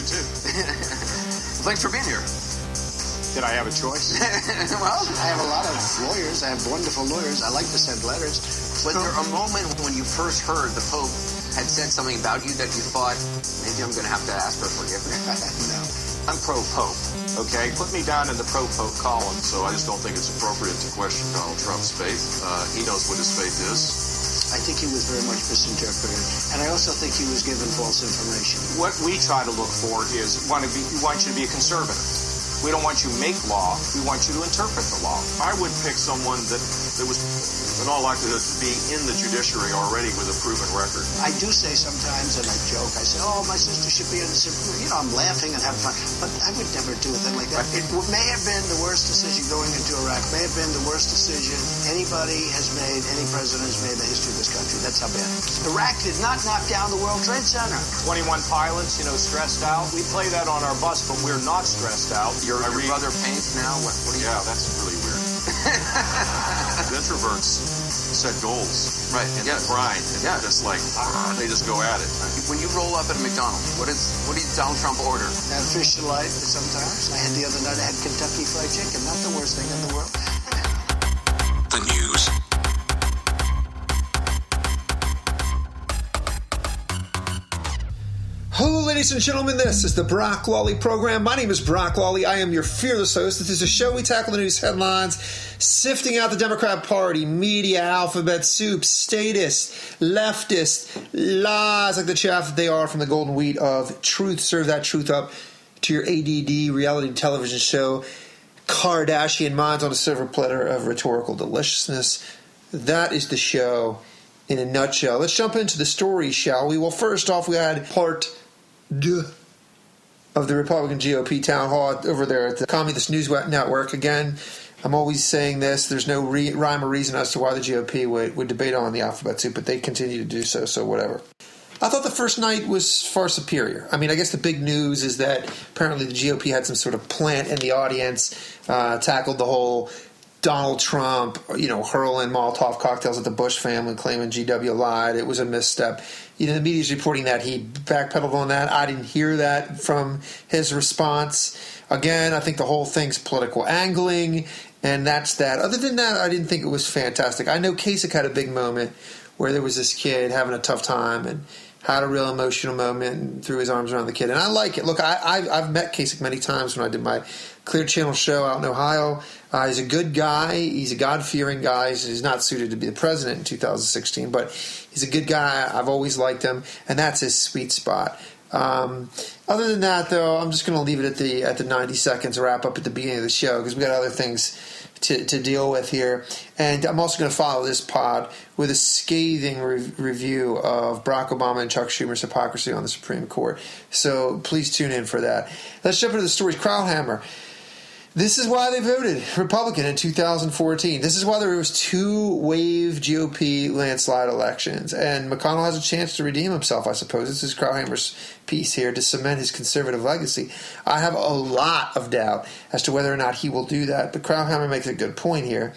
too. Thanks for being here. Did I have a choice? Well, I have a lot of lawyers. I have wonderful lawyers. I like to send letters. was there a moment when you first heard the Pope had said something about you that you thought, maybe I'm going to have to ask for forgiveness? No. I'm pro-Pope, okay? Put me down in the pro-Pope column, so I just don't think it's appropriate to question Donald Trump's faith. He knows what his faith is. I think he was very much misinterpreted. And I also think he was given false information. What we try to look for is, we want you to be a conservative. We don't want you to make law. We want you to interpret the law. I would pick someone that was in all likelihood to be in the judiciary already with a proven record. I do say sometimes, and I joke, I say, oh, my sister should be in the Supreme Court. You know, I'm laughing and having fun. But I would never do a thing like that. It may have been the worst decision going into Iraq, may have been the worst decision anybody has made, any president has made in the history of this country. That's how bad. Iraq did not knock down the World Trade Center. 21 pilots, stressed out. We play that on our bus, but we're not stressed out. Your brother paints now? What do you Yeah, that's really weird. Introverts set goals. Right. And they grind. And just like, they just go at it. When you roll up at a McDonald's, what does Donald Trump order? I have fish delight sometimes. I had the other night, I had Kentucky Fried Chicken. Not the worst thing in the world. The news. Hello, ladies and gentlemen. This is the Brock Lawley program. My name is Brock Lawley. I am your fearless host. This is a show we tackle the news headlines, sifting out the Democrat Party, media, alphabet soup, statist, leftist, lies like the chaff that they are from the golden wheat of truth. Serve that truth up to your ADD reality television show, Kardashian minds on a silver platter of rhetorical deliciousness. That is the show in a nutshell. Let's jump into the story, shall we? Well, first off, we had part 2 of the Republican GOP town hall over there at the Communist News Network. Again, I'm always saying this. There's no rhyme or reason as to why the GOP would debate on the alphabet soup, but they continue to do so, so whatever. I thought the first night was far superior. I mean, I guess the big news is that apparently the GOP had some sort of plant in the audience, tackled the whole Donald Trump, hurling Molotov cocktails at the Bush family, claiming GW lied. It was a misstep. The media's reporting that he backpedaled on that. I didn't hear that from his response. Again, I think the whole thing's political angling, and that's that. Other than that, I didn't think it was fantastic. I know Kasich had a big moment where there was this kid having a tough time and had a real emotional moment and threw his arms around the kid. And I like it. Look, I've met Kasich many times when I did my Clear Channel show out in Ohio. He's a good guy. He's a God-fearing guy. He's not suited to be the president in 2016, but he's a good guy. I've always liked him, and that's his sweet spot. Other than that, though, I'm just going to leave it at the 90 seconds wrap up at the beginning of the show because we got other things to deal with here. And I'm also going to follow this pod with a scathing review of Barack Obama and Chuck Schumer's hypocrisy on the Supreme Court. So please tune in for that. Let's jump into the stories. Krauthammer. This is why they voted Republican in 2014. This is why there was 2-wave GOP landslide elections. And McConnell has a chance to redeem himself, I suppose. This is Krauthammer's piece here to cement his conservative legacy. I have a lot of doubt as to whether or not he will do that. But Krauthammer makes a good point here.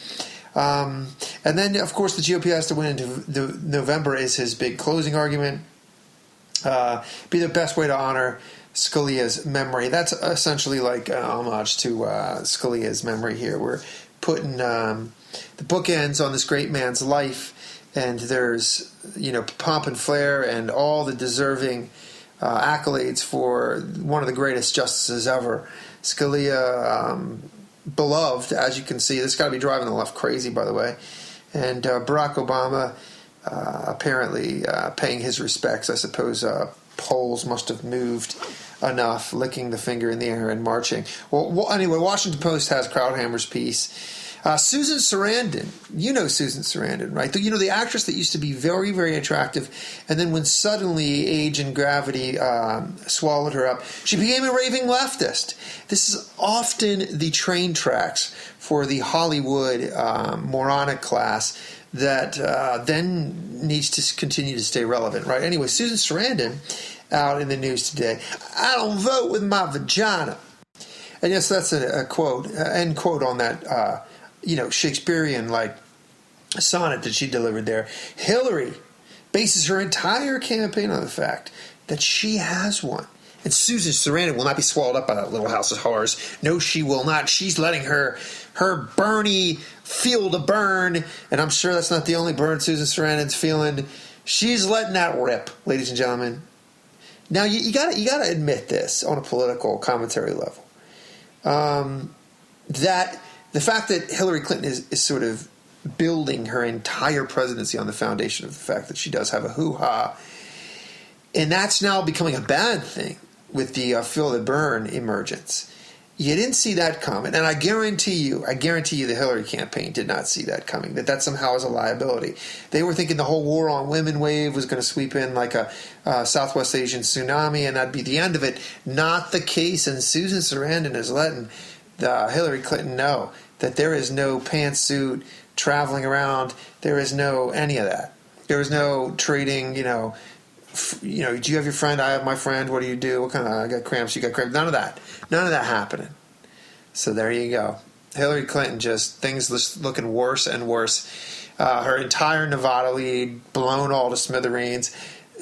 And then, of course, the GOP has to win into November is his big closing argument. Be the best way to honor Scalia's memory. That's essentially like homage to Scalia's memory here. We're putting the bookends on this great man's life, and there's pomp and flair and all the deserving accolades for one of the greatest justices ever. Scalia, beloved, as you can see. This got to be driving the left crazy, by the way. And Barack Obama apparently paying his respects. I suppose polls must have moved enough, licking the finger in the air and marching. Well, anyway, Washington Post has Krauthammer's piece. Susan Sarandon, Susan Sarandon, right? The actress that used to be very, very attractive, and then when suddenly age and gravity swallowed her up, she became a raving leftist. This is often the train tracks for the Hollywood moronic class that then needs to continue to stay relevant, right? Anyway, Susan Sarandon out in the news today. I don't vote with my vagina. And yes, that's a quote, end quote on that, Shakespearean sonnet that she delivered there. Hillary bases her entire campaign on the fact that she has one And Susan Sarandon will not be swallowed up by that Little House of Horrors. No, she will not. She's letting her Bernie feel the burn, and I'm sure that's not the only burn Susan Sarandon's feeling. She's letting that rip, ladies and gentlemen. Now, you gotta admit this on a political commentary level. That the fact that Hillary Clinton is sort of building her entire presidency on the foundation of the fact that she does have a hoo-ha, and that's now becoming a bad thing with the feel the burn emergence. You didn't see that coming, and I guarantee you the Hillary campaign did not see that coming, that somehow is a liability. They were thinking the whole war on women wave was going to sweep in like a Southwest Asian tsunami, and that'd be the end of it. Not the case, and Susan Sarandon is letting Hillary Clinton know that there is no pantsuit traveling around. There is no any of that. There is no trading, do you have your friend? I have my friend. What do you do? What kind of? I got cramps. You got cramps. None of that happening. So there you go. Hillary Clinton things just looking worse and worse. Her entire Nevada lead blown all to smithereens.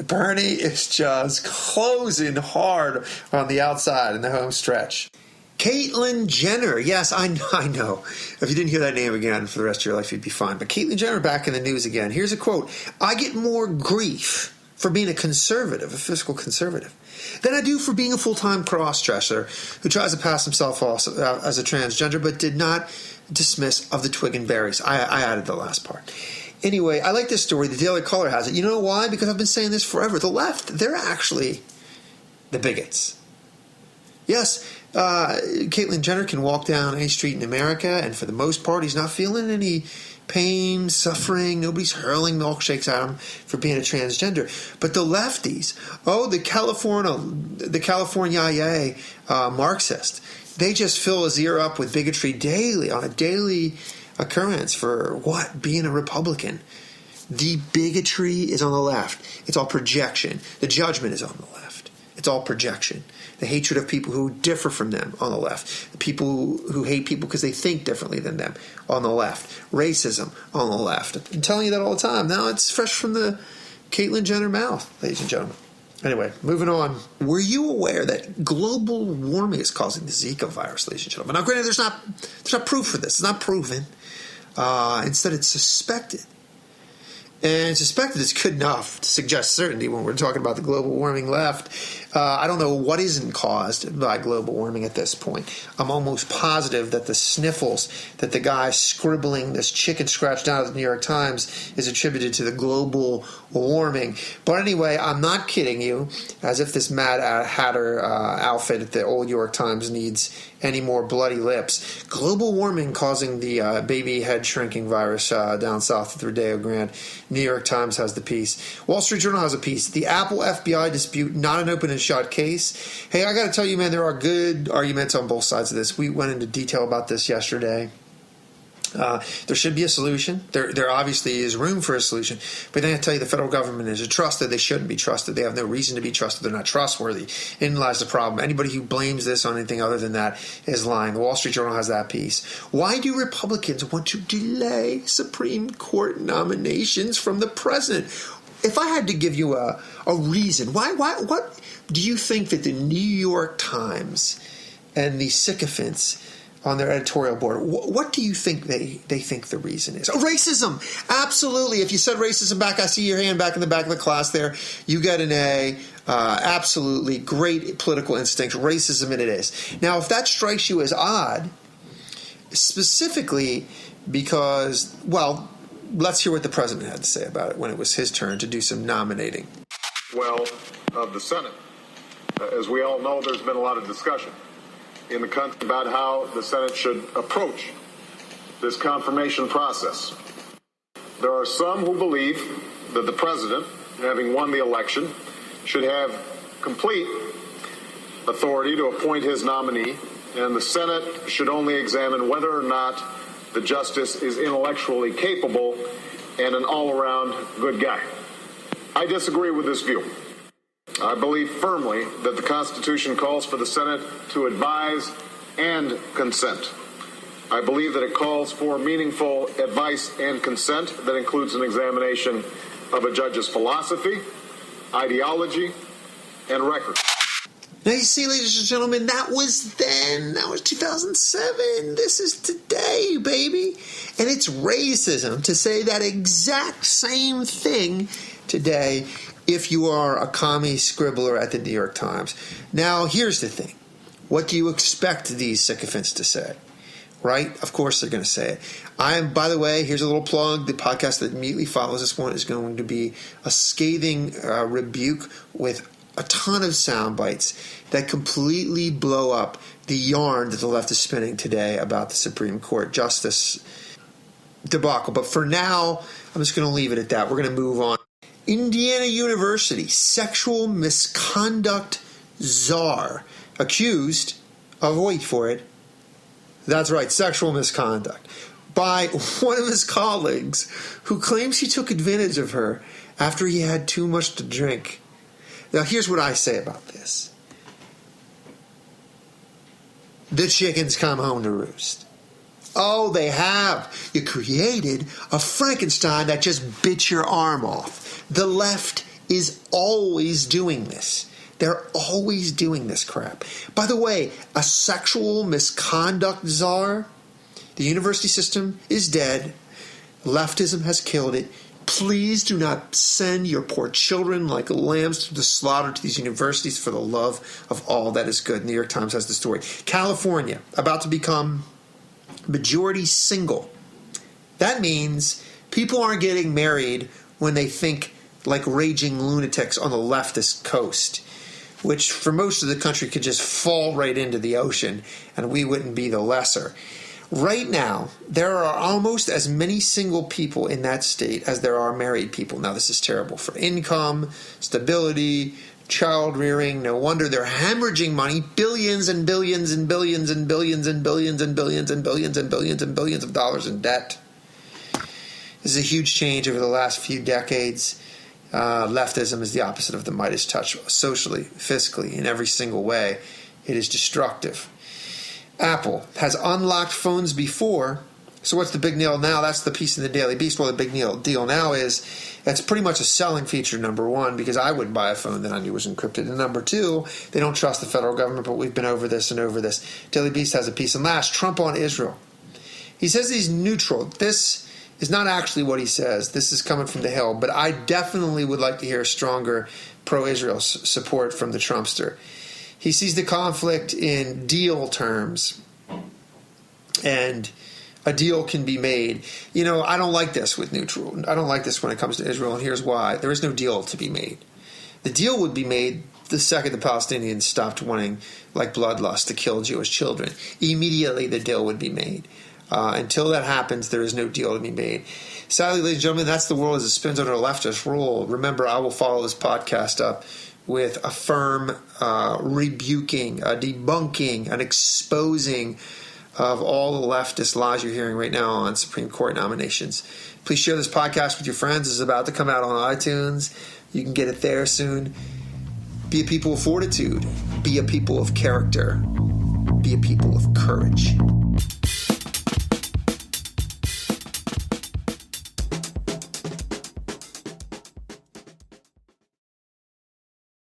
Bernie is just closing hard on the outside in the home stretch. Caitlyn Jenner. Yes, I know. If you didn't hear that name again for the rest of your life, you'd be fine. But Caitlyn Jenner back in the news again. Here's a quote. I get more grief for being a fiscal conservative, than I do for being a full-time cross-dresser who tries to pass himself off as a transgender but did not dismiss of the twig and berries. I added the last part. Anyway, I like this story. The Daily Caller has it. You know why? Because I've been saying this forever. The left, they're actually the bigots. Yes, Caitlyn Jenner can walk down any street in America, and for the most part, he's not feeling any pain, suffering. Nobody's hurling milkshakes at him for being a transgender. But the lefties, the California Marxist, they just fill his ear up with bigotry daily, on a daily occurrence for what? Being a Republican. The bigotry is on the left. It's all projection. The judgment is on the left. It's all projection. The hatred of people who differ from them on the left. The people who hate people because they think differently than them on the left. Racism on the left. I'm telling you that all the time. Now it's fresh from the Caitlyn Jenner mouth, ladies and gentlemen. Anyway, moving on. Were you aware that global warming is causing the Zika virus, ladies and gentlemen? Now, granted, there's not proof for this. It's not proven. Instead, it's suspected. And suspected is good enough to suggest certainty when we're talking about the global warming left. I don't know what isn't caused by global warming at this point. I'm almost positive that the sniffles that the guy scribbling this chicken scratch down at the New York Times is attributed to the global warming. But anyway, I'm not kidding you, as if this Mad Hatter outfit at the old New York Times needs any more bloody lips. Global warming causing the baby head shrinking virus down south of the Rodeo Grande. New York Times has the piece. Wall Street Journal has a piece. The Apple FBI dispute, not an open and shut case. Hey, I got to tell you, man, there are good arguments on both sides of this. We went into detail about this yesterday. There should be a solution. There obviously is room for a solution. But then I tell you, the federal government is trusted. They shouldn't be trusted. They have no reason to be trusted. They're not trustworthy. In lies the problem. Anybody who blames this on anything other than that is lying. The Wall Street Journal has that piece. Why do Republicans want to delay Supreme Court nominations from the president? If I had to give you a reason, what do you think that the New York Times and the sycophants on their editorial board, what do you think they think the reason is? Oh, racism! Absolutely. If you said racism back, I see your hand back in the back of the class there. You got an A. Absolutely. Great political instinct. Racism, and it is. Now, if that strikes you as odd, specifically because, well, let's hear what the president had to say about it when it was his turn to do some nominating. Well, of the Senate. As we all know, there's been a lot of discussion in the country about how the Senate should approach this confirmation process. There are some who believe that the president, having won the election, should have complete authority to appoint his nominee, and the Senate should only examine whether or not the justice is intellectually capable and an all-around good guy. I disagree with this view. I believe firmly that the Constitution calls for the Senate to advise and consent. I believe that it calls for meaningful advice and consent that includes an examination of a judge's philosophy, ideology, and record. Now you see, ladies and gentlemen, that was then. That was 2007. This is today, baby. And it's racism to say that exact same thing today if you are a commie scribbler at the New York Times. Now, here's the thing. What do you expect these sycophants to say? Right? Of course they're going to say it. By the way, here's a little plug. The podcast that immediately follows this one is going to be a scathing rebuke with a ton of sound bites that completely blow up the yarn that the left is spinning today about the Supreme Court justice debacle. But for now, I'm just going to leave it at that. We're going to move on. Indiana University sexual misconduct czar accused of, wait for it, that's right, sexual misconduct by one of his colleagues who claims he took advantage of her after he had too much to drink. Now, here's what I say about this. The chickens come home to roost. Oh, they have. You created a Frankenstein that just bit your arm off. The left is always doing this. They're always doing this crap. By the way, a sexual misconduct czar, the university system is dead. Leftism has killed it. Please do not send your poor children like lambs to the slaughter to these universities for the love of all that is good. New York Times has the story. California, about to become majority single. That means people aren't getting married when they think like raging lunatics on the leftist coast, which for most of the country could just fall right into the ocean and we wouldn't be the lesser. Right now, there are almost as many single people in that state as there are married people. Now, this is terrible for income, stability, child rearing. No wonder they're hemorrhaging money, billions and billions and billions and billions and billions and billions and billions and billions and billions of dollars in debt. This is a huge change over the last few decades. Leftism is the opposite of the Midas touch, socially, fiscally, in every single way. It is destructive. Apple has unlocked phones before, so what's the big deal now? That's the piece in the Daily Beast. Well, the big deal now is it's pretty much a selling feature, number one, because I wouldn't buy a phone that I knew was encrypted. And number two, they don't trust the federal government, but we've been over this and over this. Daily Beast has a piece. And last, Trump on Israel. He says he's neutral. This is not actually what he says. This is coming from the Hill, but I definitely would like to hear stronger pro-Israel support from the Trumpster. He sees the conflict in deal terms, and a deal can be made. You know, I don't like this with neutral. I don't like this when it comes to Israel, and here's why. There is no deal to be made. The deal would be made the second the Palestinians stopped wanting, like bloodlust, to kill Jewish children. Immediately the deal would be made. Until that happens, there is no deal to be made. Sadly, ladies and gentlemen, that's the world as it spins under a leftist rule. Remember, I will follow this podcast up with a firm rebuking, a debunking, an exposing of all the leftist lies you're hearing right now on Supreme Court nominations. Please share this podcast with your friends. It's about to come out on iTunes. You can get it there soon. Be a people of fortitude. Be a people of character. Be a people of courage.